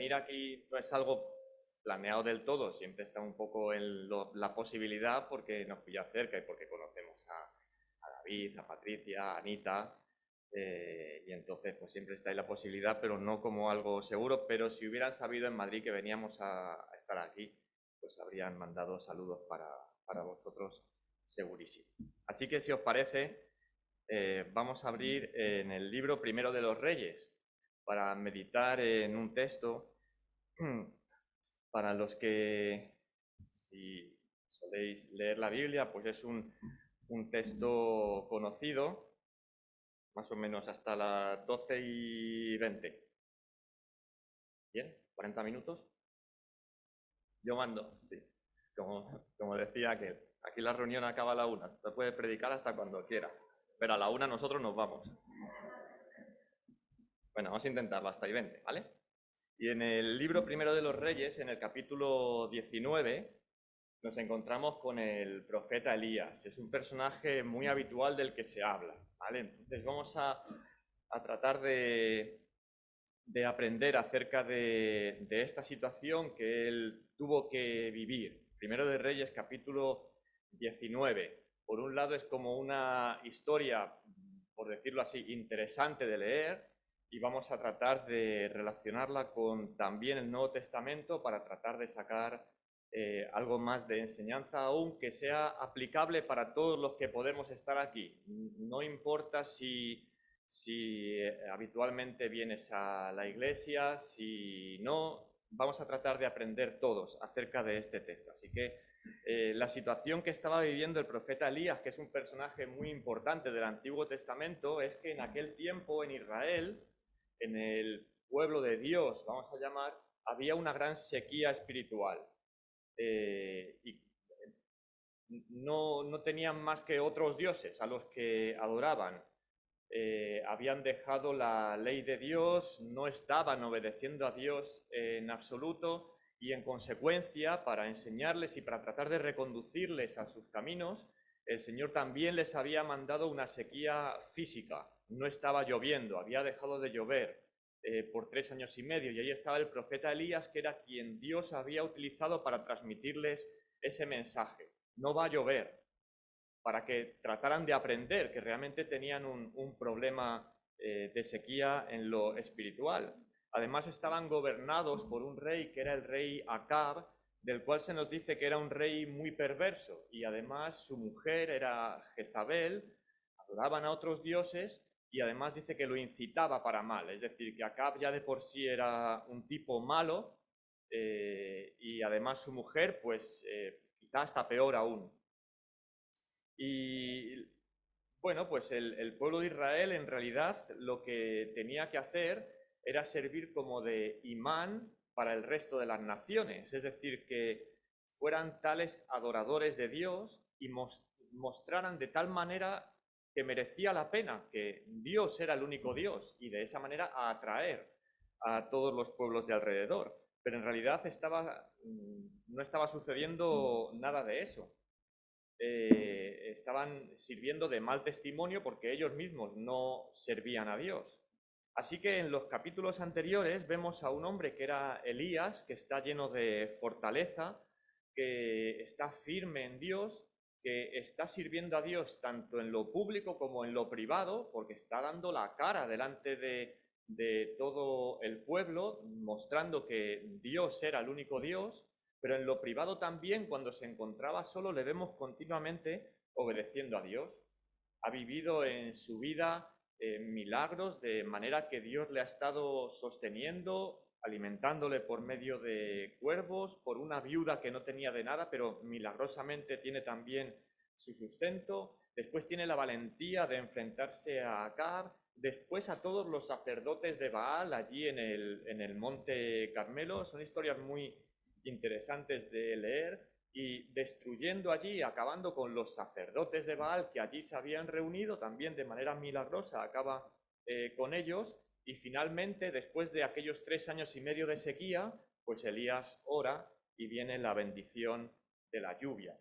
venir aquí no es algo planeado del todo, siempre está un poco en la posibilidad porque nos pilla cerca y porque conocemos a David, a Patricia, a Anita, y entonces pues siempre está ahí la posibilidad, pero no como algo seguro. Pero si hubieran sabido en Madrid que veníamos a estar aquí, pues habrían mandado saludos para vosotros segurísimo. Así que si os parece, vamos a abrir en el libro Primero de los Reyes para meditar en un texto para los que, si soléis leer la Biblia, pues es un texto conocido, más o menos hasta las 12:20. ¿Bien? ¿40 minutos? Yo mando, sí. Como decía aquel, aquí la reunión acaba a la 1. Usted puede predicar hasta cuando quiera, pero a la 1 nosotros nos vamos. Bueno, vamos a intentarlo hasta ahí 20, ¿vale? Y en el libro Primero de los Reyes, en el capítulo 19, nos encontramos con el profeta Elías. Es un personaje muy habitual del que se habla, ¿vale? Entonces vamos a tratar de aprender acerca de esta situación que él tuvo que vivir. Primero de Reyes, capítulo 19. Por un lado es como una historia, por decirlo así, interesante de leer, y vamos a tratar de relacionarla con también el Nuevo Testamento para tratar de sacar algo más de enseñanza aún que sea aplicable para todos los que podemos estar aquí. No importa si habitualmente vienes a la iglesia, si no, vamos a tratar de aprender todos acerca de este texto. Así que la situación que estaba viviendo el profeta Elías, que es un personaje muy importante del Antiguo Testamento, es que en aquel tiempo en Israel, en el pueblo de Dios, vamos a llamar, había una gran sequía espiritual. Y no tenían más que otros dioses a los que adoraban. Habían dejado la ley de Dios, no estaban obedeciendo a Dios en absoluto, y en consecuencia, para enseñarles y para tratar de reconducirles a sus caminos, el Señor también les había mandado una sequía física. No estaba lloviendo, había dejado de llover por 3 años y medio, y ahí estaba el profeta Elías, que era quien Dios había utilizado para transmitirles ese mensaje. No va a llover, para que trataran de aprender que realmente tenían un problema de sequía en lo espiritual. Además estaban gobernados por un rey que era el rey Acab, del cual se nos dice que era un rey muy perverso, y además su mujer era Jezabel, adoraban a otros dioses, y además dice que lo incitaba para mal, es decir, que Acab ya de por sí era un tipo malo, y además su mujer, pues quizá hasta peor aún. Y bueno, pues el pueblo de Israel en realidad lo que tenía que hacer era servir como de imán para el resto de las naciones, es decir, que fueran tales adoradores de Dios y mostraran de tal manera que merecía la pena, que Dios era el único Dios, y de esa manera a atraer a todos los pueblos de alrededor. Pero en realidad no estaba sucediendo nada de eso. Estaban sirviendo de mal testimonio porque ellos mismos no servían a Dios. Así que en los capítulos anteriores vemos a un hombre que era Elías, que está lleno de fortaleza, que está firme en Dios, que está sirviendo a Dios tanto en lo público como en lo privado, porque está dando la cara delante de todo el pueblo, mostrando que Dios era el único Dios. Pero en lo privado también, cuando se encontraba solo, le vemos continuamente obedeciendo a Dios. Ha vivido en su vida milagros, de manera que Dios le ha estado sosteniendo, alimentándole por medio de cuervos, por una viuda que no tenía de nada, pero milagrosamente tiene también su sustento. Después tiene la valentía de enfrentarse a Acab, después a todos los sacerdotes de Baal allí en el monte Carmelo. Son historias muy interesantes de leer, y destruyendo allí, acabando con los sacerdotes de Baal que allí se habían reunido, también de manera milagrosa acaba con ellos, y finalmente, después de aquellos 3 años y medio de sequía, pues Elías ora y viene la bendición de la lluvia.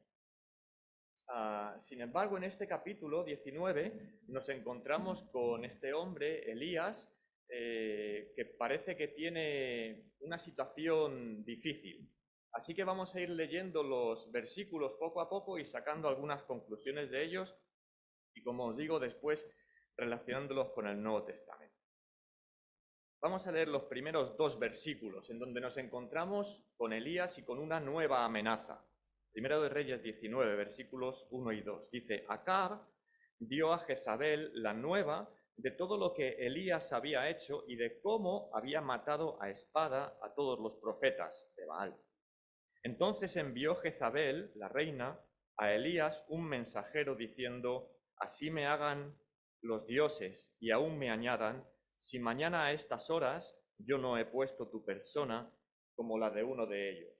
Sin embargo, en este capítulo 19 nos encontramos con este hombre, Elías, que parece que tiene una situación difícil. Así que vamos a ir leyendo los versículos poco a poco y sacando algunas conclusiones de ellos y, como os digo, después relacionándolos con el Nuevo Testamento. Vamos a leer los primeros 2 versículos en donde nos encontramos con Elías y con una nueva amenaza. Primero de Reyes 19, versículos 1 y 2. Dice: Acab dio a Jezabel la nueva de todo lo que Elías había hecho y de cómo había matado a espada a todos los profetas de Baal. Entonces envió Jezabel, la reina, a Elías un mensajero diciendo: Así me hagan los dioses y aún me añadan, si mañana a estas horas yo no he puesto tu persona como la de uno de ellos.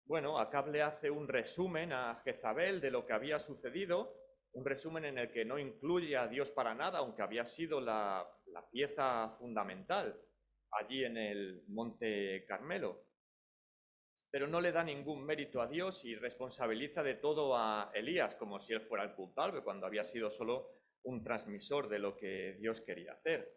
Bueno, Acab le hace un resumen a Jezabel de lo que había sucedido, un resumen en el que no incluye a Dios para nada, aunque había sido la pieza fundamental allí en el Monte Carmelo. Pero no le da ningún mérito a Dios y responsabiliza de todo a Elías, como si él fuera el culpable, cuando había sido solo un transmisor de lo que Dios quería hacer.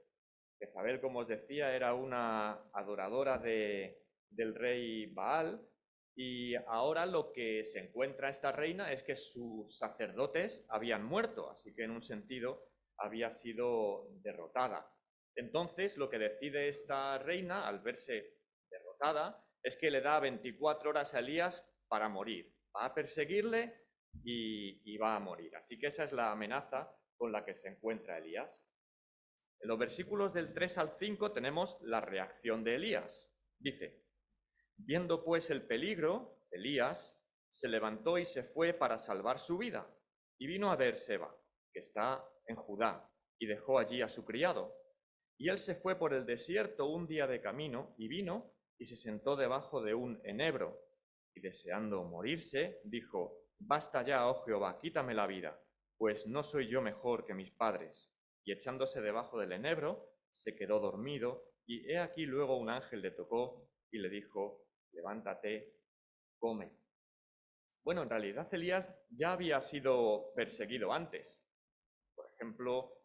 Jezabel, como os decía, era una adoradora del rey Baal, y ahora lo que se encuentra esta reina es que sus sacerdotes habían muerto, así que en un sentido había sido derrotada. Entonces, lo que decide esta reina, al verse derrotada, es que le da 24 horas a Elías para morir. Va a perseguirle y va a morir. Así que esa es la amenaza con la que se encuentra Elías. En los versículos del 3 al 5 tenemos la reacción de Elías. Dice: Viendo pues el peligro, Elías se levantó y se fue para salvar su vida, y vino a Beerseba, que está en Judá, y dejó allí a su criado. Y él se fue por el desierto un día de camino, y vino y se sentó debajo de un enebro, y deseando morirse, dijo: Basta ya, oh Jehová, quítame la vida, pues no soy yo mejor que mis padres. Y echándose debajo del enebro, se quedó dormido, y he aquí luego un ángel le tocó y le dijo: Levántate, come. Bueno, en realidad Elías ya había sido perseguido antes. Por ejemplo,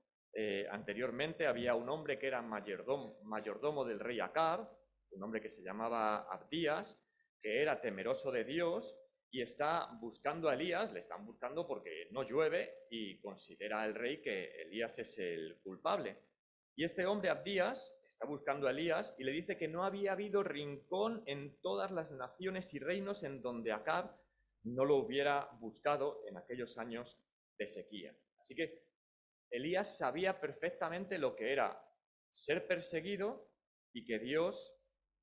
anteriormente había un hombre que era mayordomo del rey Acab, un hombre que se llamaba Abdías, que era temeroso de Dios y está buscando a Elías. Le están buscando porque no llueve y considera el rey que Elías es el culpable. Y este hombre, Abdías, está buscando a Elías y le dice que no había habido rincón en todas las naciones y reinos en donde Acab no lo hubiera buscado en aquellos años de sequía. Así que Elías sabía perfectamente lo que era ser perseguido y que Dios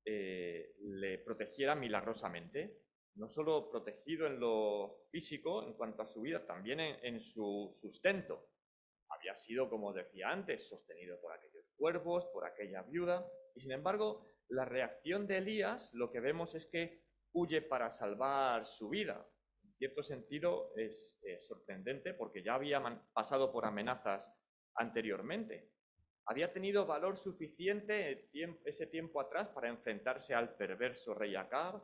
le protegiera milagrosamente, no solo protegido en lo físico en cuanto a su vida, también en su sustento. Había sido, como decía antes, sostenido por aquellos cuervos, por aquella viuda, y sin embargo, la reacción de Elías, lo que vemos es que huye para salvar su vida. En cierto sentido es sorprendente porque ya había pasado por amenazas anteriormente. Había tenido valor suficiente ese tiempo atrás para enfrentarse al perverso rey Acab,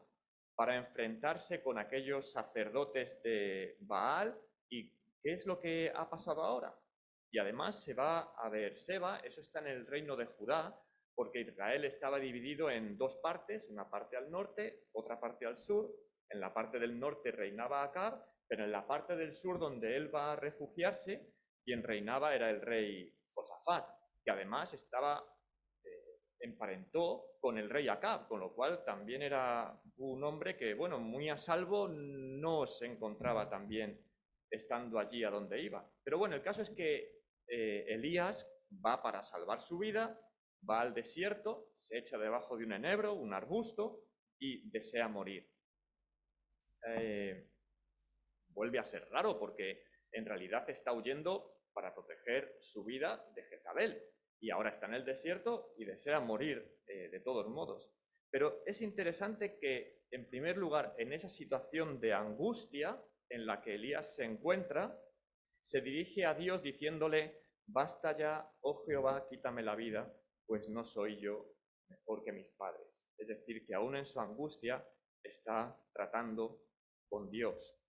para enfrentarse con aquellos sacerdotes de Baal. ¿Y qué es lo que ha pasado ahora? Y además se va a Beerseba, eso está en el reino de Judá, porque Israel estaba dividido en 2 partes, una parte al norte, otra parte al sur. En la parte del norte reinaba Acab, pero en la parte del sur, donde él va a refugiarse, quien reinaba era el rey Josafat, que además estaba emparentó con el rey Acab, con lo cual también era un hombre que, bueno, muy a salvo no se encontraba también estando allí a donde iba. Pero bueno, el caso es que Elías va para salvar su vida, va al desierto, se echa debajo de un enebro, un arbusto, y desea morir. Vuelve a ser raro porque en realidad está huyendo para proteger su vida de Jezabel, y ahora está en el desierto y desea morir de todos modos. Pero es interesante que, en primer lugar, en esa situación de angustia en la que Elías se encuentra, se dirige a Dios diciéndole: Basta ya, oh Jehová, quítame la vida, pues no soy yo mejor que mis padres. Es decir, que aún en su angustia está tratando con Dios.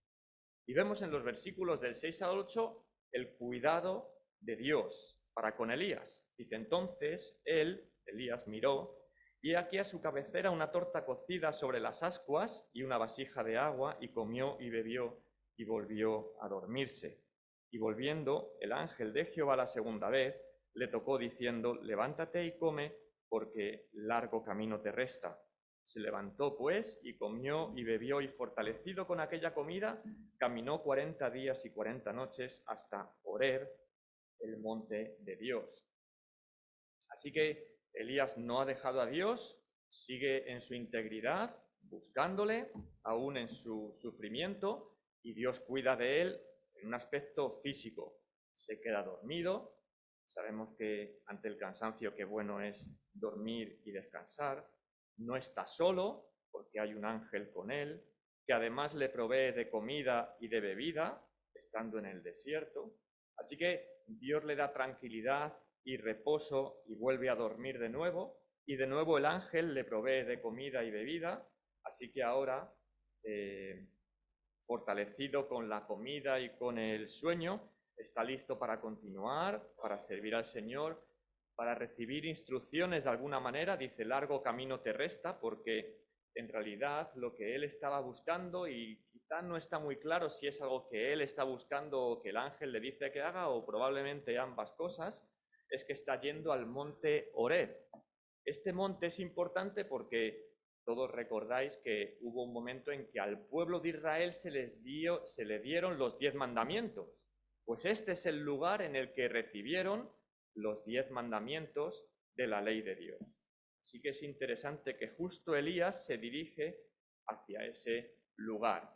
Y vemos en los versículos del 6 al 8 el cuidado de Dios para con Elías. Dice, entonces él, Elías, miró, y aquí a su cabecera una torta cocida sobre las ascuas y una vasija de agua, y comió y bebió, y volvió a dormirse. Y volviendo el ángel de Jehová la segunda vez, le tocó diciendo, levántate y come, porque largo camino te resta. Se levantó pues y comió y bebió, y fortalecido con aquella comida, caminó 40 días y 40 noches hasta Horeb, el monte de Dios. Así que Elías no ha dejado a Dios, sigue en su integridad, buscándole, aún en su sufrimiento, y Dios cuida de él en un aspecto físico. Se queda dormido, sabemos que ante el cansancio qué bueno es dormir y descansar. No está solo, porque hay un ángel con él, que además le provee de comida y de bebida, estando en el desierto. Así que Dios le da tranquilidad y reposo y vuelve a dormir de nuevo, y de nuevo el ángel le provee de comida y bebida, así que ahora, fortalecido con la comida y con el sueño, está listo para continuar, para servir al Señor, para recibir instrucciones de alguna manera. Dice, largo camino te resta, porque en realidad lo que él estaba buscando, y quizá no está muy claro si es algo que él está buscando o que el ángel le dice que haga, o probablemente ambas cosas, es que está yendo al monte Horeb. Este monte es importante porque todos recordáis que hubo un momento en que al pueblo de Israel se le dieron los 10 mandamientos. Pues este es el lugar en el que recibieron los 10 mandamientos de la ley de Dios. Así que es interesante que justo Elías se dirige hacia ese lugar.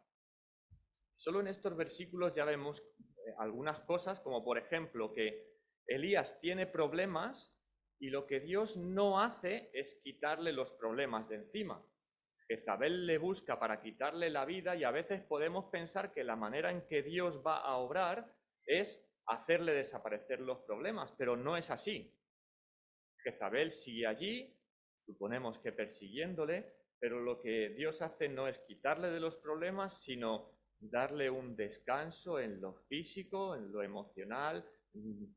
Solo en estos versículos ya vemos algunas cosas, como por ejemplo que Elías tiene problemas y lo que Dios no hace es quitarle los problemas de encima. Jezabel le busca para quitarle la vida, y a veces podemos pensar que la manera en que Dios va a obrar es hacerle desaparecer los problemas, pero no es así. Jezabel sigue allí, suponemos que persiguiéndole, pero lo que Dios hace no es quitarle de los problemas, sino darle un descanso en lo físico, en lo emocional,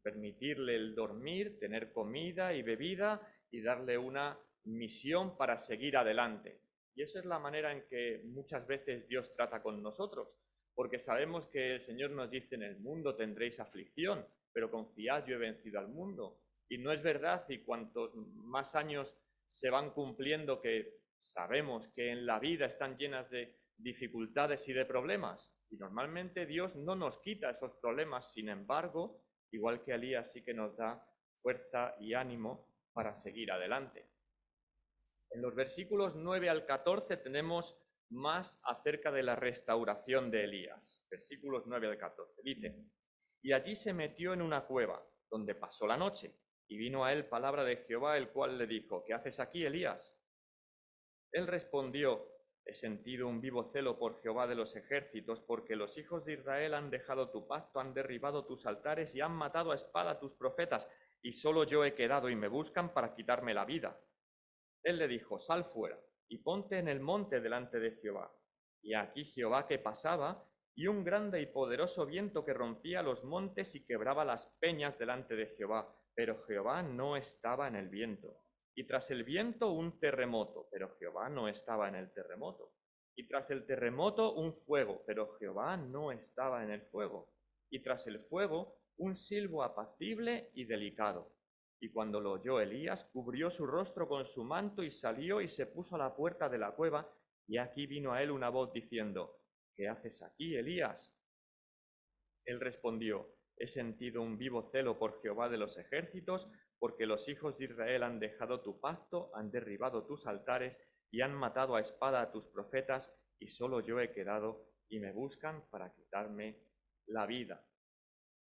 permitirle el dormir, tener comida y bebida, y darle una misión para seguir adelante. Y esa es la manera en que muchas veces Dios trata con nosotros, porque sabemos que el Señor nos dice, en el mundo tendréis aflicción, pero confiad, yo he vencido al mundo. Y no es verdad, y cuantos más años se van cumpliendo que sabemos que en la vida están llenas de dificultades y de problemas, y normalmente Dios no nos quita esos problemas, sin embargo, igual que Elías, sí que nos da fuerza y ánimo para seguir adelante. En los versículos 9 al 14 tenemos más acerca de la restauración de Elías. Versículos 9 al 14. Dice, y allí se metió en una cueva, donde pasó la noche, y vino a él palabra de Jehová, el cual le dijo, ¿qué haces aquí, Elías? Él respondió, he sentido un vivo celo por Jehová de los ejércitos, porque los hijos de Israel han dejado tu pacto, han derribado tus altares y han matado a espada a tus profetas, y solo yo he quedado y me buscan para quitarme la vida. Él le dijo, sal fuera y ponte en el monte delante de Jehová. Y aquí Jehová que pasaba, y un grande y poderoso viento que rompía los montes y quebraba las peñas delante de Jehová, pero Jehová no estaba en el viento. Y tras el viento un terremoto, pero Jehová no estaba en el terremoto. Y tras el terremoto un fuego, pero Jehová no estaba en el fuego. Y tras el fuego un silbo apacible y delicado. Y cuando lo oyó Elías, cubrió su rostro con su manto y salió y se puso a la puerta de la cueva, y aquí vino a él una voz diciendo, ¿qué haces aquí, Elías? Él respondió, he sentido un vivo celo por Jehová de los ejércitos, porque los hijos de Israel han dejado tu pacto, han derribado tus altares y han matado a espada a tus profetas, y solo yo he quedado, y me buscan para quitarme la vida.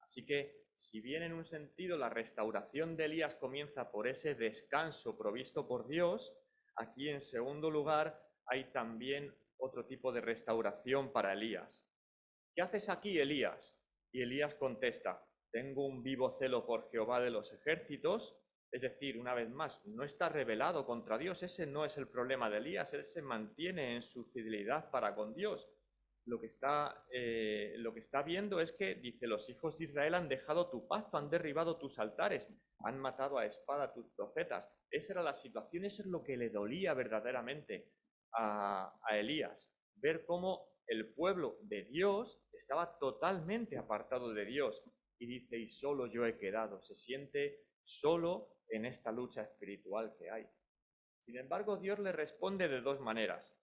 Así que, si bien en un sentido la restauración de Elías comienza por ese descanso provisto por Dios, aquí en segundo lugar hay también otro tipo de restauración para Elías. ¿Qué haces aquí, Elías? Y Elías contesta, tengo un vivo celo por Jehová de los ejércitos. Es decir, una vez más, no está rebelado contra Dios, ese no es el problema de Elías, él se mantiene en su fidelidad para con Dios. lo que está viendo es que, dice, los hijos de Israel han dejado tu pacto, han derribado tus altares, han matado a espada a tus profetas. Esa era la situación, eso es lo que le dolía verdaderamente a Elías, ver cómo el pueblo de Dios estaba totalmente apartado de Dios. Y dice, y solo yo he quedado, se siente solo en esta lucha espiritual que hay. Sin embargo, Dios le responde de dos maneras.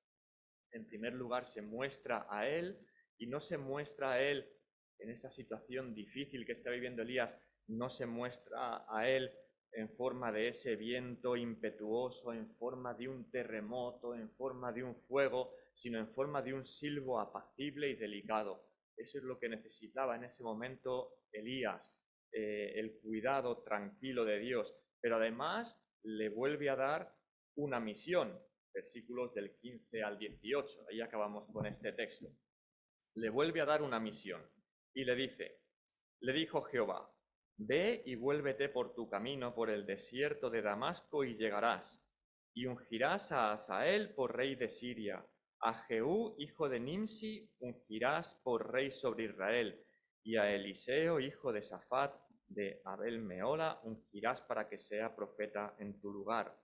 En primer lugar, se muestra a él, y no se muestra a él en esa situación difícil que está viviendo Elías, no se muestra a él en forma de ese viento impetuoso, en forma de un terremoto, en forma de un fuego, sino en forma de un silbo apacible y delicado. Eso es lo que necesitaba en ese momento Elías, el cuidado tranquilo de Dios. Pero además le vuelve a dar una misión, versículos del 15 al 18. Ahí acabamos con este texto. Le vuelve a dar una misión y le dijo Jehová, ve y vuélvete por tu camino por el desierto de Damasco y llegarás, y ungirás a Hazael por rey de Siria, a Jehú, hijo de Nimsi, ungirás por rey sobre Israel, y a Eliseo, hijo de Safat, de Abel Meola, ungirás para que sea profeta en tu lugar.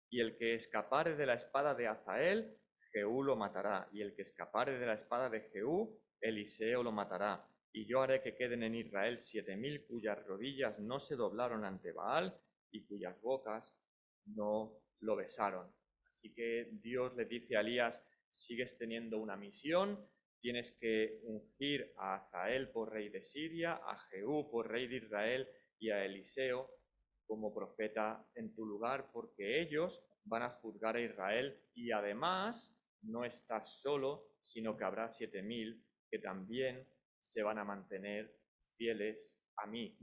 Y el que escapare de la espada de Hazael, Jehú lo matará, y el que escapare de la espada de Jehú, Eliseo lo matará. Y yo haré que queden en Israel 7000 cuyas rodillas no se doblaron ante Baal y cuyas bocas no lo besaron. Así que Dios le dice a Elías, sigues teniendo una misión, tienes que ungir a Hazael por rey de Siria, a Jehú por rey de Israel y a Eliseo como profeta en tu lugar, porque ellos van a juzgar a Israel y además no estás solo, sino que habrá 7000 que también se van a mantener fieles a mí.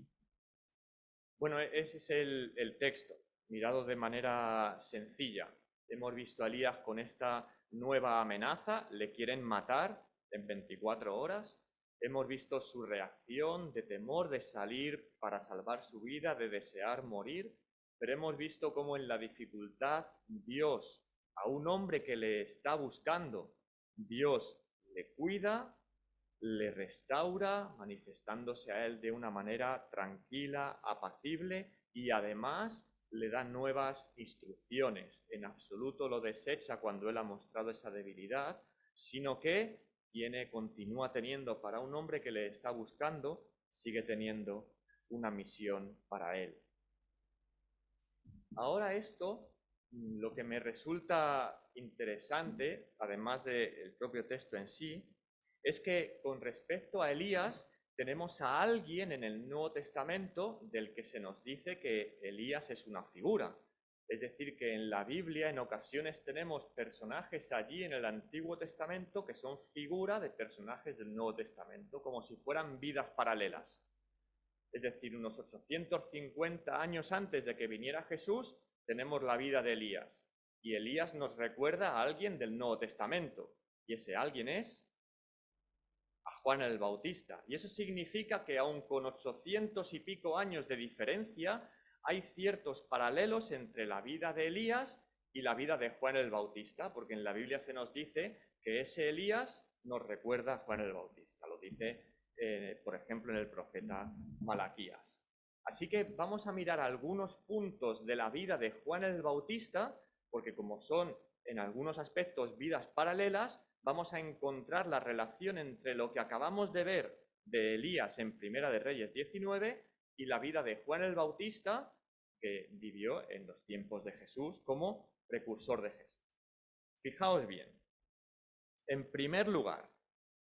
Bueno, ese es el texto, mirado de manera sencilla. Hemos visto a Elías con esta nueva amenaza, le quieren matar en 24 horas. Hemos visto su reacción de temor, de salir para salvar su vida, de desear morir, pero hemos visto cómo en la dificultad Dios, a un hombre que le está buscando, Dios le cuida, le restaura, manifestándose a él de una manera tranquila, apacible, y además le da nuevas instrucciones. En absoluto lo desecha cuando él ha mostrado esa debilidad, sino que continúa teniendo para un hombre que le está buscando, sigue teniendo una misión para él. Ahora esto, lo que me resulta interesante, además del propio texto en sí, es que con respecto a Elías tenemos a alguien en el Nuevo Testamento del que se nos dice que Elías es una figura. Es decir, que en la Biblia en ocasiones tenemos personajes allí en el Antiguo Testamento que son figura de personajes del Nuevo Testamento, como si fueran vidas paralelas. Es decir, unos 850 años antes de que viniera Jesús, tenemos la vida de Elías. Y Elías nos recuerda a alguien del Nuevo Testamento. Y ese alguien es a Juan el Bautista. Y eso significa que aun con 800 y pico años de diferencia, hay ciertos paralelos entre la vida de Elías y la vida de Juan el Bautista, porque en la Biblia se nos dice que ese Elías nos recuerda a Juan el Bautista. Lo dice, por ejemplo, en el profeta Malaquías. Así que vamos a mirar algunos puntos de la vida de Juan el Bautista, porque como son en algunos aspectos vidas paralelas, vamos a encontrar la relación entre lo que acabamos de ver de Elías en Primera de Reyes 19 y la vida de Juan el Bautista, que vivió en los tiempos de Jesús como precursor de Jesús. Fijaos bien. En primer lugar,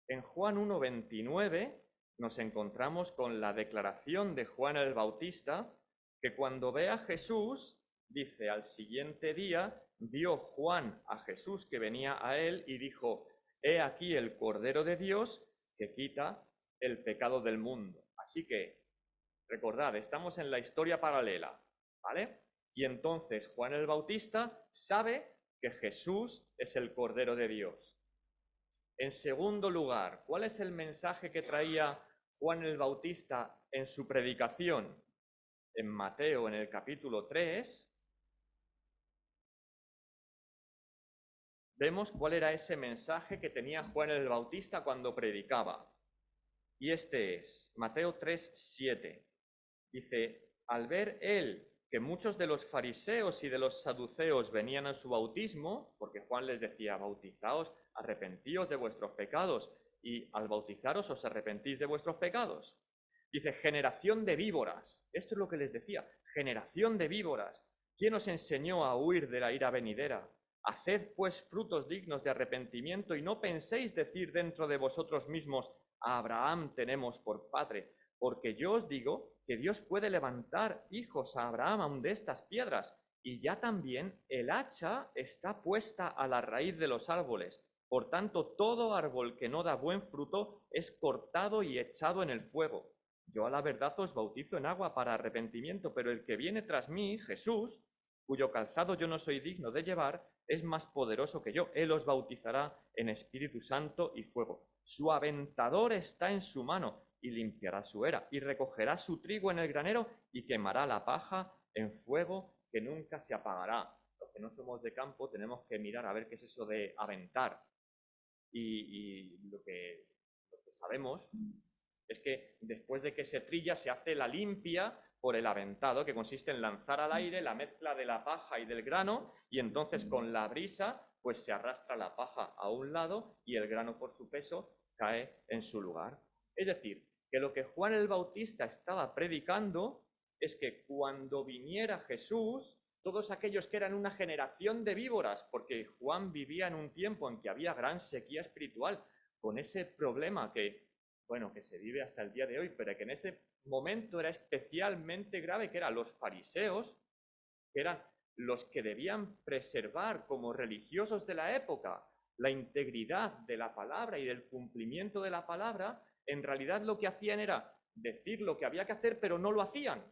en Juan 1:29 nos encontramos con la declaración de Juan el Bautista, que cuando ve a Jesús, dice, al siguiente día vio Juan a Jesús que venía a él y dijo, he aquí el Cordero de Dios que quita el pecado del mundo. Así que, recordad, estamos en la historia paralela, ¿vale? Y entonces Juan el Bautista sabe que Jesús es el Cordero de Dios. En segundo lugar, ¿cuál es el mensaje que traía Juan el Bautista en su predicación? En Mateo, en el capítulo 3, vemos cuál era ese mensaje que tenía Juan el Bautista cuando predicaba. Y este es Mateo 3:7. Dice, al ver él que muchos de los fariseos y de los saduceos venían a su bautismo, porque Juan les decía, bautizaos, arrepentíos de vuestros pecados, y al bautizaros os arrepentís de vuestros pecados. Dice, generación de víboras. Esto es lo que les decía, generación de víboras. ¿Quién os enseñó a huir de la ira venidera? Haced pues frutos dignos de arrepentimiento y no penséis decir dentro de vosotros mismos, a Abraham tenemos por padre, porque yo os digo que Dios puede levantar hijos a Abraham aún de estas piedras, y ya también el hacha está puesta a la raíz de los árboles. Por tanto, todo árbol que no da buen fruto es cortado y echado en el fuego. Yo a la verdad os bautizo en agua para arrepentimiento, pero el que viene tras mí, Jesús, cuyo calzado yo no soy digno de llevar, es más poderoso que yo. Él os bautizará en Espíritu Santo y fuego. Su aventador está en su mano y limpiará su era y recogerá su trigo en el granero y quemará la paja en fuego que nunca se apagará. Los que no somos de campo tenemos que mirar a ver qué es eso de aventar. Y lo que sabemos es que después de que se trilla se hace la limpia por el aventado, que consiste en lanzar al aire la mezcla de la paja y del grano, y entonces con la brisa pues se arrastra la paja a un lado y el grano por su peso cae en su lugar. Es decir, que lo que Juan el Bautista estaba predicando es que cuando viniera Jesús, todos aquellos que eran una generación de víboras, porque Juan vivía en un tiempo en que había gran sequía espiritual, con ese problema que se vive hasta el día de hoy, pero que en ese momento era especialmente grave, que eran los fariseos, que eran los que debían preservar como religiosos de la época la integridad de la palabra y del cumplimiento de la palabra. En realidad lo que hacían era decir lo que había que hacer, pero no lo hacían.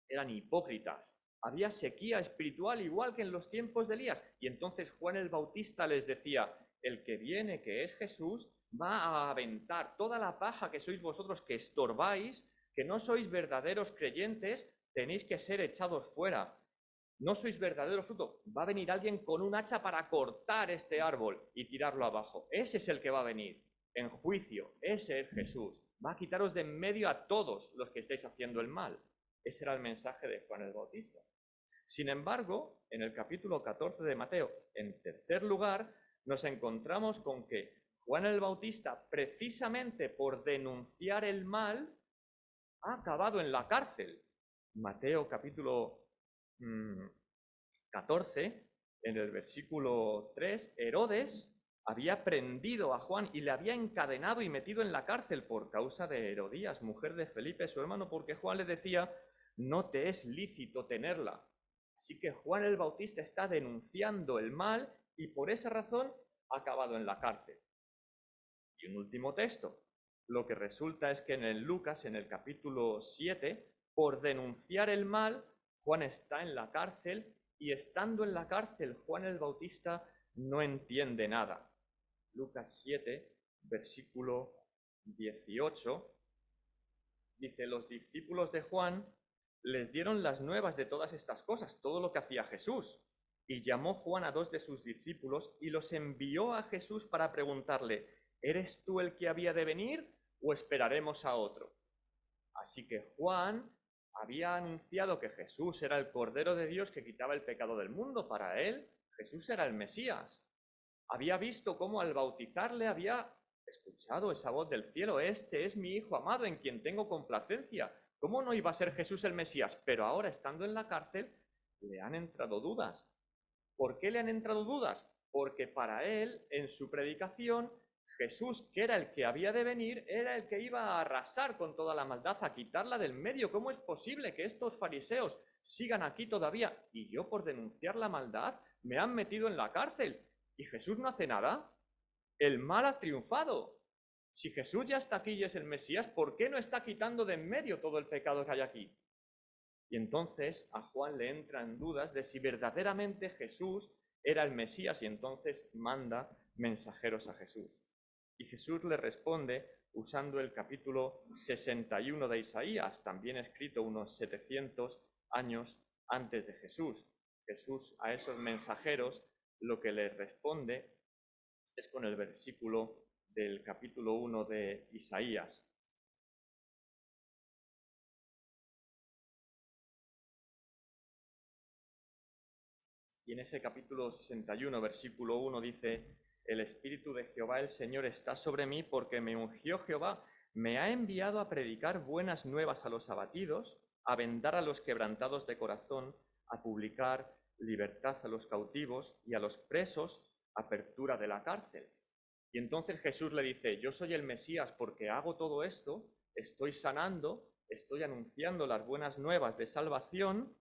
Eran hipócritas. Había sequía espiritual igual que en los tiempos de Elías. Y entonces Juan el Bautista les decía, el que viene, que es Jesús, va a aventar toda la paja que sois vosotros que estorbáis, que no sois verdaderos creyentes, tenéis que ser echados fuera. No sois verdadero fruto. Va a venir alguien con un hacha para cortar este árbol y tirarlo abajo. Ese es el que va a venir en juicio. Ese es Jesús. Va a quitaros de en medio a todos los que estáis haciendo el mal. Ese era el mensaje de Juan el Bautista. Sin embargo, en el capítulo 14 de Mateo, en tercer lugar, nos encontramos con que Juan el Bautista, precisamente por denunciar el mal, ha acabado en la cárcel. Mateo capítulo 14, en el versículo 3, Herodes había prendido a Juan y le había encadenado y metido en la cárcel por causa de Herodías, mujer de Felipe, su hermano, porque Juan le decía, no te es lícito tenerla. Así que Juan el Bautista está denunciando el mal y por esa razón ha acabado en la cárcel. Y un último texto. Lo que resulta es que en el Lucas, en el capítulo 7, por denunciar el mal, Juan está en la cárcel y estando en la cárcel, Juan el Bautista no entiende nada. Lucas 7, versículo 18, dice, los discípulos de Juan les dieron las nuevas de todas estas cosas, todo lo que hacía Jesús. Y llamó Juan a 2 de sus discípulos y los envió a Jesús para preguntarle, ¿eres tú el que había de venir o esperaremos a otro? Así que Juan había anunciado que Jesús era el Cordero de Dios que quitaba el pecado del mundo. Para él, Jesús era el Mesías. Había visto cómo al bautizarle había escuchado esa voz del cielo, este es mi Hijo amado en quien tengo complacencia. ¿Cómo no iba a ser Jesús el Mesías? Pero ahora, estando en la cárcel, le han entrado dudas. ¿Por qué le han entrado dudas? Porque para él, en su predicación, Jesús, que era el que había de venir, era el que iba a arrasar con toda la maldad, a quitarla del medio. ¿Cómo es posible que estos fariseos sigan aquí todavía? Y yo, por denunciar la maldad, me han metido en la cárcel. ¿Y Jesús no hace nada? El mal ha triunfado. Si Jesús ya está aquí y es el Mesías, ¿por qué no está quitando de en medio todo el pecado que hay aquí? Y entonces a Juan le entran dudas de si verdaderamente Jesús era el Mesías y entonces manda mensajeros a Jesús. Y Jesús le responde usando el capítulo 61 de Isaías, también escrito unos 700 años antes de Jesús. Jesús a esos mensajeros lo que les responde es con el versículo del capítulo 1 de Isaías. Y en ese capítulo 61, versículo 1 dice: el Espíritu de Jehová el Señor está sobre mí, porque me ungió Jehová, me ha enviado a predicar buenas nuevas a los abatidos, a vendar a los quebrantados de corazón, a publicar libertad a los cautivos y a los presos apertura de la cárcel. Y entonces Jesús le dice: yo soy el Mesías porque hago todo esto, estoy sanando, estoy anunciando las buenas nuevas de salvación.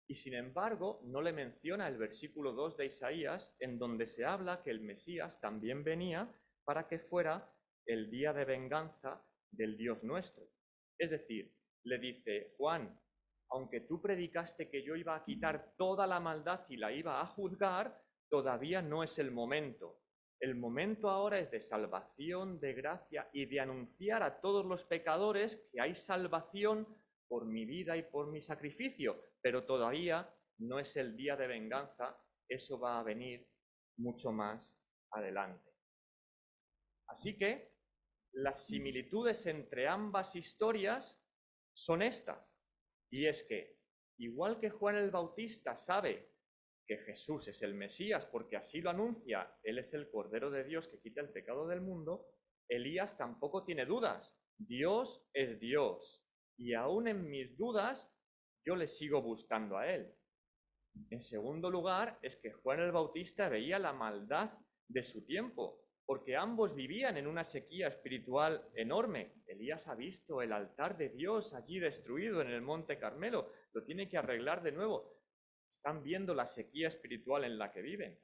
Y sin embargo, no le menciona el versículo 2 de Isaías, en donde se habla que el Mesías también venía para que fuera el día de venganza del Dios nuestro. Es decir, le dice: Juan, aunque tú predicaste que yo iba a quitar toda la maldad y la iba a juzgar, todavía no es el momento. El momento ahora es de salvación, de gracia y de anunciar a todos los pecadores que hay salvación por mi vida y por mi sacrificio, pero todavía no es el día de venganza, eso va a venir mucho más adelante. Así que las similitudes entre ambas historias son estas, y es que, igual que Juan el Bautista sabe que Jesús es el Mesías porque así lo anuncia, él es el Cordero de Dios que quita el pecado del mundo, Elías tampoco tiene dudas, Dios es Dios, y aún en mis dudas yo le sigo buscando a él. En segundo lugar, es que Juan el Bautista veía la maldad de su tiempo, porque ambos vivían en una sequía espiritual enorme. Elías ha visto el altar de Dios allí destruido en el Monte Carmelo, lo tiene que arreglar de nuevo. Están viendo la sequía espiritual en la que viven.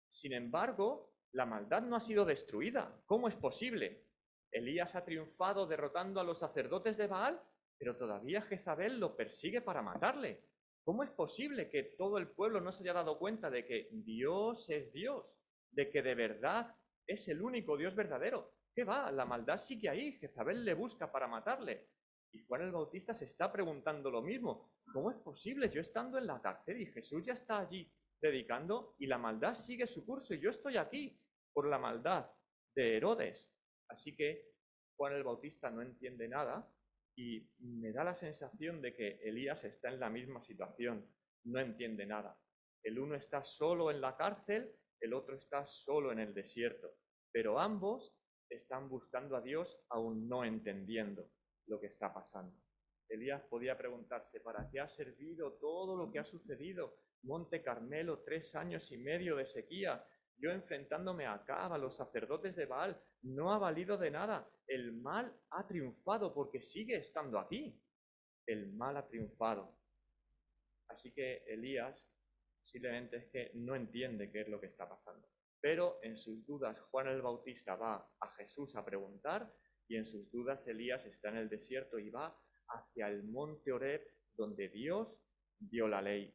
Sin embargo, la maldad no ha sido destruida. ¿Cómo es posible? Elías ha triunfado derrotando a los sacerdotes de Baal, pero todavía Jezabel lo persigue para matarle. ¿Cómo es posible que todo el pueblo no se haya dado cuenta de que Dios es Dios, de que de verdad es el único Dios verdadero? ¿Qué va? La maldad sigue ahí, Jezabel le busca para matarle. Y Juan el Bautista se está preguntando lo mismo. ¿Cómo es posible yo estando en la cárcel y Jesús ya está allí predicando y la maldad sigue su curso y yo estoy aquí por la maldad de Herodes? Así que Juan el Bautista no entiende nada y me da la sensación de que Elías está en la misma situación, no entiende nada. El uno está solo en la cárcel, el otro está solo en el desierto, pero ambos están buscando a Dios aún no entendiendo lo que está pasando. Elías podía preguntarse: ¿para qué ha servido todo lo que ha sucedido? Monte Carmelo, 3 años y medio de sequía, yo enfrentándome a Acab, a los sacerdotes de Baal, no ha valido de nada. El mal ha triunfado porque sigue estando aquí. El mal ha triunfado. Así que Elías posiblemente es que no entiende qué es lo que está pasando. Pero en sus dudas Juan el Bautista va a Jesús a preguntar, y en sus dudas Elías está en el desierto y va hacia el monte Horeb, donde Dios dio la ley.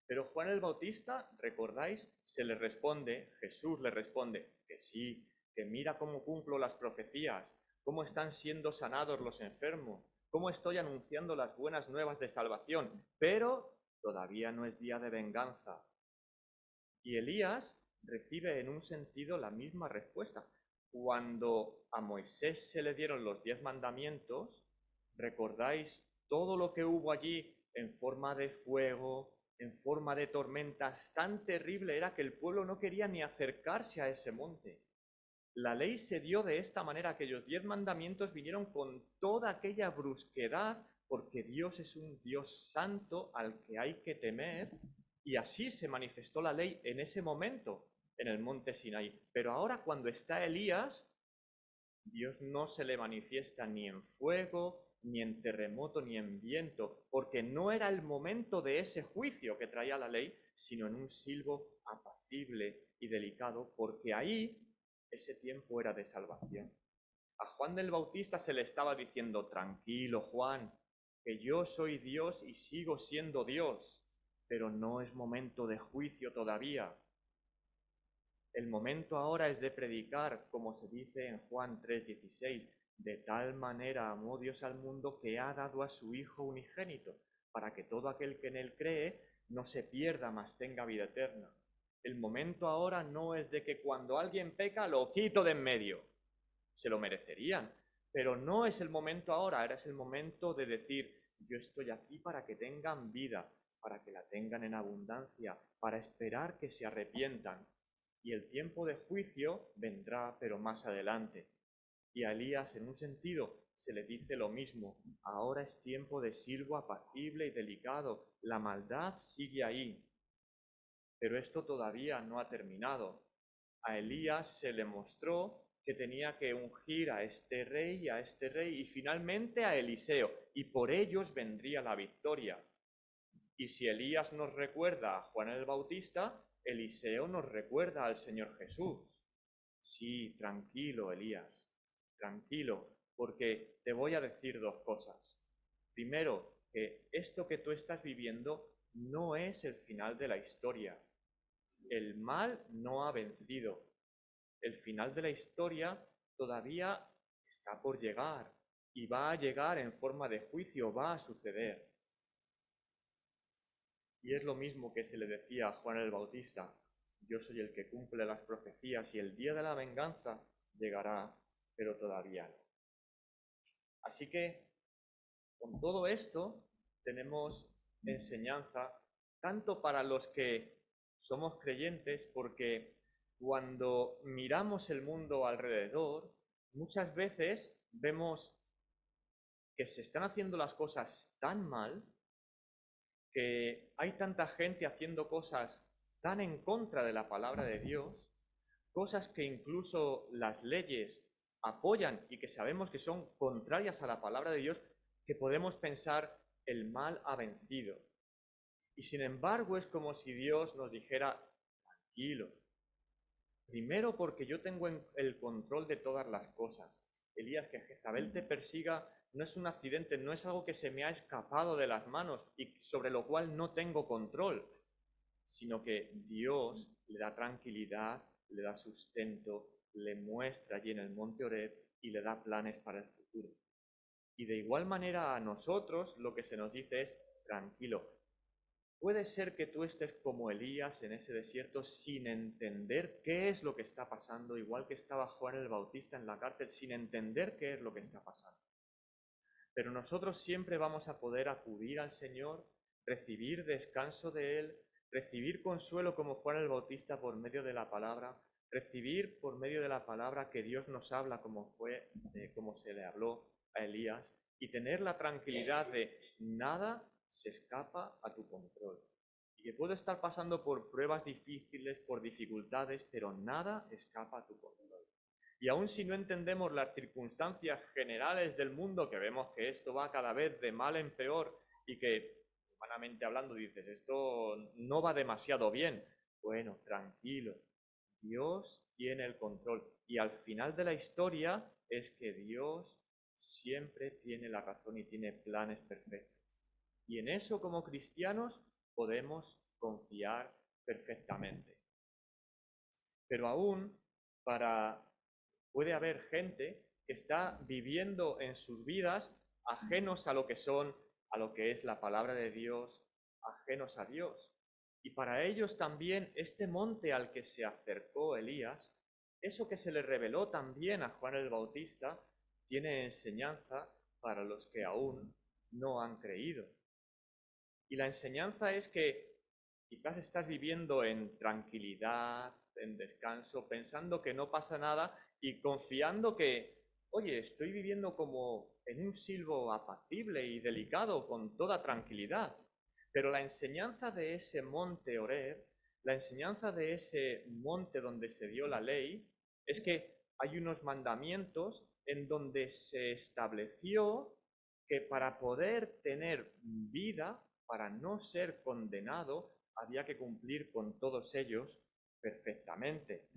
Pero Juan el Bautista, ¿recordáis? Jesús le responde que sí, que mira cómo cumplo las profecías, cómo están siendo sanados los enfermos, cómo estoy anunciando las buenas nuevas de salvación, pero todavía no es día de venganza. Y Elías recibe en un sentido la misma respuesta. Cuando a Moisés se le dieron los 10 mandamientos, ¿recordáis todo lo que hubo allí en forma de fuego, en forma de tormentas? Tan terrible era que el pueblo no quería ni acercarse a ese monte. La ley se dio de esta manera: aquellos 10 mandamientos vinieron con toda aquella brusquedad, porque Dios es un Dios santo al que hay que temer, y así se manifestó la ley en ese momento en el monte Sinaí. Pero ahora, cuando está Elías, Dios no se le manifiesta ni en fuego, ni en terremoto, ni en viento, porque no era el momento de ese juicio que traía la ley, sino en un silbo apacible y delicado, porque ahí ese tiempo era de salvación. A Juan del Bautista se le estaba diciendo: tranquilo, Juan, que yo soy Dios y sigo siendo Dios, pero no es momento de juicio todavía. El momento ahora es de predicar, como se dice en Juan 3:16, de tal manera amó Dios al mundo que ha dado a su Hijo unigénito, para que todo aquel que en él cree no se pierda, mas tenga vida eterna. El momento ahora no es de que cuando alguien peca lo quito de en medio. Se lo merecerían, pero no es el momento ahora, ahora es el momento de decir, yo estoy aquí para que tengan vida, para que la tengan en abundancia, para esperar que se arrepientan. Y el tiempo de juicio vendrá, pero más adelante. Y a Elías, en un sentido, se le dice lo mismo. Ahora es tiempo de siervo apacible y delicado. La maldad sigue ahí. Pero esto todavía no ha terminado. A Elías se le mostró que tenía que ungir a este rey y a este rey y finalmente a Eliseo. Y por ellos vendría la victoria. Y si Elías nos recuerda a Juan el Bautista, Eliseo nos recuerda al Señor Jesús. Sí, tranquilo, Elías, tranquilo, porque te voy a decir dos cosas. Primero, que esto que tú estás viviendo no es el final de la historia. El mal no ha vencido. El final de la historia todavía está por llegar y va a llegar en forma de juicio, va a suceder. Y es lo mismo que se le decía a Juan el Bautista. Yo soy el que cumple las profecías y el día de la venganza llegará, pero todavía no. Así que, con todo esto, tenemos enseñanza tanto para los que somos creyentes, porque cuando miramos el mundo alrededor, muchas veces vemos que se están haciendo las cosas tan mal, que hay tanta gente haciendo cosas tan en contra de la palabra de Dios, cosas que incluso las leyes apoyan y que sabemos que son contrarias a la palabra de Dios, que podemos pensar el mal ha vencido. Y sin embargo es como si Dios nos dijera, tranquilo, primero porque yo tengo el control de todas las cosas. Elías, que Jezabel te persiga no es un accidente, no es algo que se me ha escapado de las manos y sobre lo cual no tengo control, sino que Dios le da tranquilidad, le da sustento, le muestra allí en el monte Horeb y le da planes para el futuro. Y de igual manera a nosotros lo que se nos dice es, tranquilo, puede ser que tú estés como Elías en ese desierto sin entender qué es lo que está pasando, igual que estaba Juan el Bautista en la cárcel sin entender qué es lo que está pasando. Pero nosotros siempre vamos a poder acudir al Señor, recibir descanso de Él, recibir consuelo como Juan el Bautista por medio de la palabra, recibir por medio de la palabra que Dios nos habla como se le habló a Elías, y tener la tranquilidad de nada se escapa a tu control. Y que puedo estar pasando por pruebas difíciles, por dificultades, pero nada escapa a tu control. Y aun si no entendemos las circunstancias generales del mundo, que vemos que esto va cada vez de mal en peor y que, humanamente hablando, dices, esto no va demasiado bien. Bueno, tranquilo, Dios tiene el control. Y al final de la historia es que Dios siempre tiene la razón y tiene planes perfectos. Y en eso, como cristianos, podemos confiar perfectamente. Pero aún puede haber gente que está viviendo en sus vidas ajenos a lo que son, a lo que es la palabra de Dios, ajenos a Dios. Y para ellos también este monte al que se acercó Elías, eso que se le reveló también a Juan el Bautista, tiene enseñanza para los que aún no han creído. Y la enseñanza es que quizás estás viviendo en tranquilidad, en descanso, pensando que no pasa nada y confiando que, oye, estoy viviendo como en un silbo apacible y delicado, con toda tranquilidad. Pero la enseñanza de ese monte Horeb, la enseñanza de ese monte donde se dio la ley, es que hay unos mandamientos en donde se estableció que para poder tener vida, para no ser condenado, había que cumplir con todos ellos perfectamente.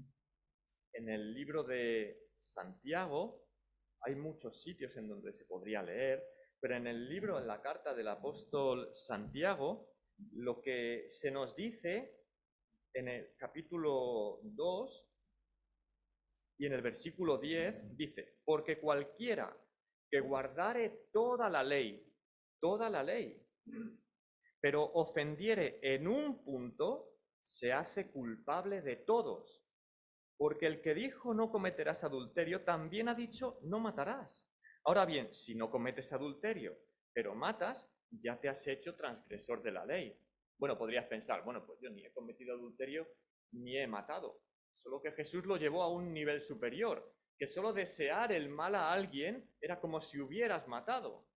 En el libro de Santiago hay muchos sitios en donde se podría leer, pero en el libro, en la carta del apóstol Santiago, lo que se nos dice en el capítulo 2 y en el versículo 10 dice, porque cualquiera que guardare toda la ley, pero ofendiere en un punto, se hace culpable de todos. Porque el que dijo no cometerás adulterio, también ha dicho no matarás. Ahora bien, si no cometes adulterio, pero matas, ya te has hecho transgresor de la ley. Bueno, podrías pensar, bueno, pues yo ni he cometido adulterio ni he matado. Solo que Jesús lo llevó a un nivel superior, que solo desear el mal a alguien era como si hubieras matado.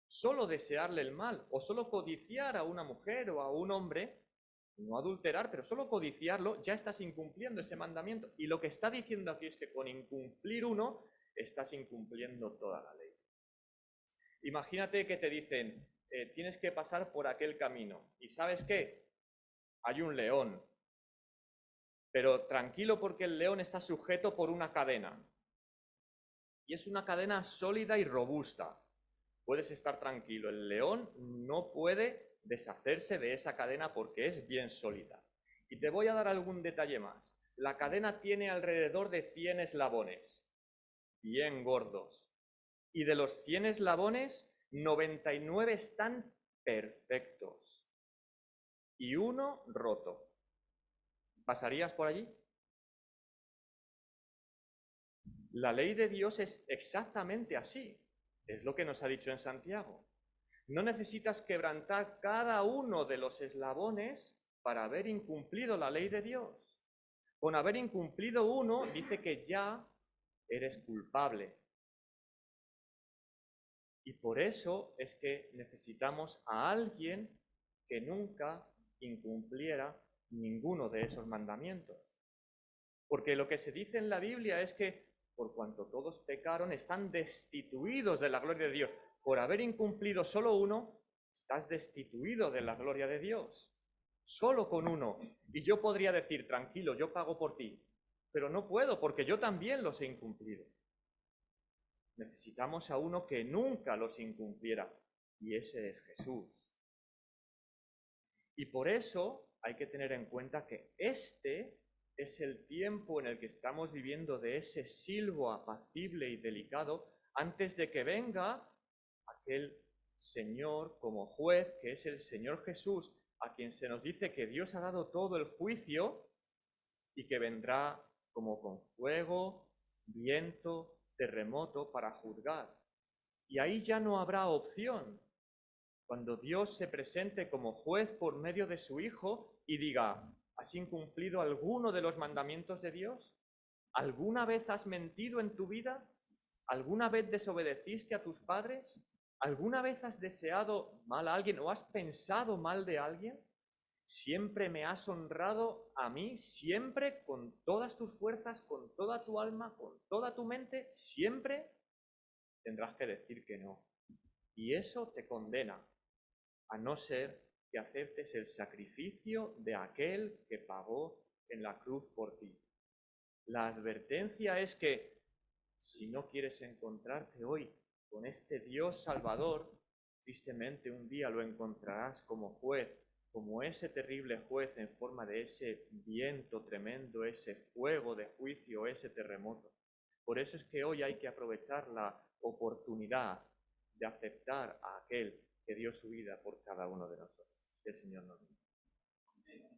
Solo desearle el mal o solo codiciar a una mujer o a un hombre, no adulterar, pero solo codiciarlo, ya estás incumpliendo ese mandamiento. Y lo que está diciendo aquí es que con incumplir uno, estás incumpliendo toda la ley. Imagínate que te dicen, tienes que pasar por aquel camino. ¿Y sabes qué? Hay un león. Pero tranquilo porque el león está sujeto por una cadena. Y es una cadena sólida y robusta. Puedes estar tranquilo. El león no puede deshacerse de esa cadena porque es bien sólida. Y te voy a dar algún detalle más. La cadena tiene alrededor de 100 eslabones, bien gordos. Y de los 100 eslabones, 99 están perfectos. Y uno roto. ¿Pasarías por allí? La ley de Dios es exactamente así. Es lo que nos ha dicho en Santiago. No necesitas quebrantar cada uno de los eslabones para haber incumplido la ley de Dios. Con haber incumplido uno, dice que ya eres culpable. Y por eso es que necesitamos a alguien que nunca incumpliera ninguno de esos mandamientos. Porque lo que se dice en la Biblia es que por cuanto todos pecaron, están destituidos de la gloria de Dios. Por haber incumplido solo uno, estás destituido de la gloria de Dios. Solo con uno. Y yo podría decir, tranquilo, yo pago por ti. Pero no puedo, porque yo también los he incumplido. Necesitamos a uno que nunca los incumpliera. Y ese es Jesús. Y por eso hay que tener en cuenta que este es el tiempo en el que estamos viviendo de ese silbo apacible y delicado antes de que venga aquel Señor como juez, que es el Señor Jesús, a quien se nos dice que Dios ha dado todo el juicio y que vendrá como con fuego, viento, terremoto para juzgar. Y ahí ya no habrá opción. Cuando Dios se presente como juez por medio de su Hijo y diga, ¿has incumplido alguno de los mandamientos de Dios? ¿Alguna vez has mentido en tu vida? ¿Alguna vez desobedeciste a tus padres? ¿Alguna vez has deseado mal a alguien o has pensado mal de alguien? ¿Siempre me has honrado a mí? ¿Siempre con todas tus fuerzas, con toda tu alma, con toda tu mente? ¿Siempre? Tendrás que decir que no. Y eso te condena, a no ser que aceptes el sacrificio de aquel que pagó en la cruz por ti. La advertencia es que si no quieres encontrarte hoy con este Dios Salvador, tristemente un día lo encontrarás como juez, como ese terrible juez en forma de ese viento tremendo, ese fuego de juicio, ese terremoto. Por eso es que hoy hay que aprovechar la oportunidad de aceptar a aquel que dio su vida por cada uno de nosotros. Que el Señor nos bendiga.